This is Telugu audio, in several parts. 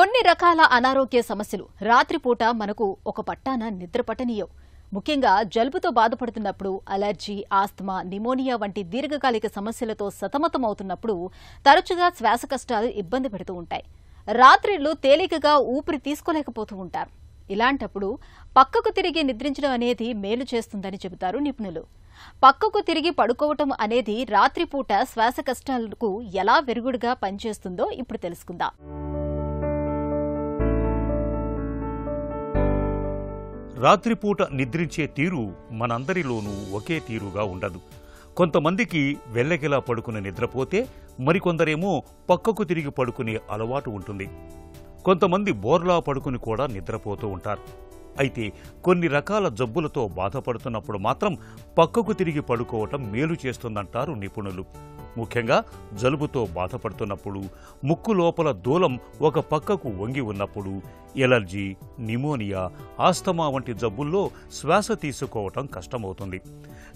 కొన్ని రకాల అనారోగ్య సమస్యలు రాత్రిపూట మనకు ఒక పట్టాన నిద్ర పట్టనీయవు. ముఖ్యంగా జలుబుతో బాధపడుతున్నప్పుడు, అలర్జీ, ఆస్తమా, నిమోనియా వంటి దీర్ఘకాలిక సమస్యలతో సతమతమవుతున్నప్పుడు తరచుగా శ్వాస కష్టాలు ఇబ్బంది పెడుతూ ఉంటాయి. రాత్రిళ్లు తేలికగా ఊపిరి తీసుకోలేకపోతూ ఉంటారు. ఇలాంటప్పుడు పక్కకు తిరిగి నిద్రించడం అనేది మేలు చేస్తుందని చెబుతారు నిపుణులు. పక్కకు తిరిగి పడుకోవటం అనేది రాత్రిపూట శ్వాస కష్టాలకు ఎలా వెరుగుడుగా పనిచేస్తుందో ఇప్పుడు తెలుసుకుందాం. రాత్రిపూట నిద్రించే తీరు మనందరిలోనూ ఒకే తీరుగా ఉండదు. కొంతమందికి వెల్లకిలా పడుకుని నిద్రపోతే మరికొందరేమో పక్కకు తిరిగి పడుకునే అలవాటు ఉంటుంది. కొంతమంది బోర్లా పడుకుని కూడా నిద్రపోతూ ఉంటారు. అయితే కొన్ని రకాల జబ్బులతో బాధపడుతున్నప్పుడు మాత్రం పక్కకు తిరిగి పడుకోవటం మేలు చేస్తుందంటారు నిపుణులు. ముఖ్యంగా జలుబుతో బాధపడుతున్నప్పుడు, ముక్కు లోపల దూలం ఒక పక్కకు వంగి ఉన్నప్పుడు, ఎలర్జీ, నిమోనియా, ఆస్తమా వంటి జబ్బుల్లో శ్వాస తీసుకోవటం కష్టమవుతుంది.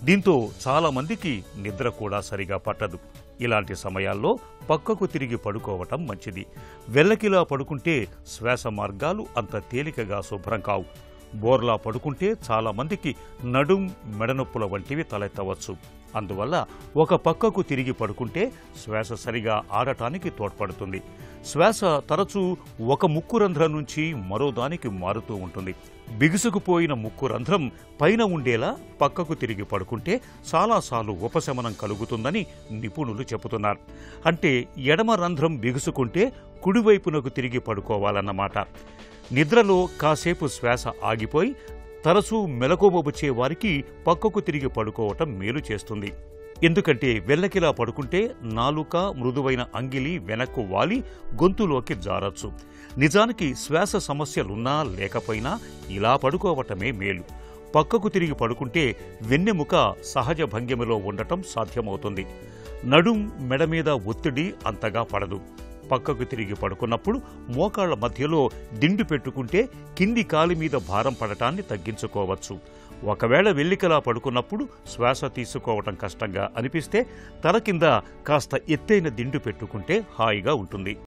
దీంతో చాలామందికి నిద్ర కూడా సరిగా పట్టదు. ఇలాంటి సమయాల్లో పక్కకు తిరిగి పడుకోవటం మంచిది. వెల్లకిలా పడుకుంటే శ్వాస మార్గాలు అంత తేలికగా శుభ్రం కావు. బోర్లా పడుకుంటే చాలామందికి నడుం, మెడనొప్పుల వంటివి తలెత్తవచ్చు. అందువల్ల ఒక పక్కకు తిరిగి పడుకుంటే శ్వాస సరిగా ఆడటానికి తోడ్పడుతుంది. శ్వాస తరచూ ఒక ముక్కు రంధ్రం నుంచి మరో దానికి మారుతూ ఉంటుంది. బిగుసుకుపోయిన ముక్కు రంధ్రం పైన ఉండేలా పక్కకు తిరిగి పడుకుంటే చాలాసార్లు ఉపశమనం కలుగుతుందని నిపుణులు చెబుతున్నారు. అంటే ఎడమ రంధ్రం బిగుసుకుంటే కుడివైపునకు తిరిగి పడుకోవాలన్నమాట. నిద్రలో కాసేపు శ్వాస ఆగిపోయి తరచూ మెలకువ వచ్చే వారికి పక్కకు తిరిగి పడుకోవటం మేలు చేస్తుంది. ఎందుకంటే వెల్లకిలా పడుకుంటే నాలుక, మృదువైన అంగిలి వెనక్కు వాలి గొంతులోకి జారచ్చు. నిజానికి శ్వాస సమస్యలున్నా లేకపోయినా ఇలా పడుకోవటమే మేలు. పక్కకు తిరిగి పడుకుంటే వెన్నెముక సహజ భంగిమలో ఉండటం సాధ్యమవుతుంది. నడుం, మెడ మీద ఒత్తిడి అంతగా పడదు. పక్కకు తిరిగి పడుకున్నప్పుడు మోకాళ్ల మధ్యలో దిండు పెట్టుకుంటే కింది కాలి మీద భారం పడటాన్ని తగ్గించుకోవచ్చు. ఒకవేళ వెల్లికలా పడుకున్నప్పుడు శ్వాస తీసుకోవటం కష్టంగా అనిపిస్తే తల కింద కాస్త ఎత్తైన దిండు పెట్టుకుంటే హాయిగా ఉంటుంది.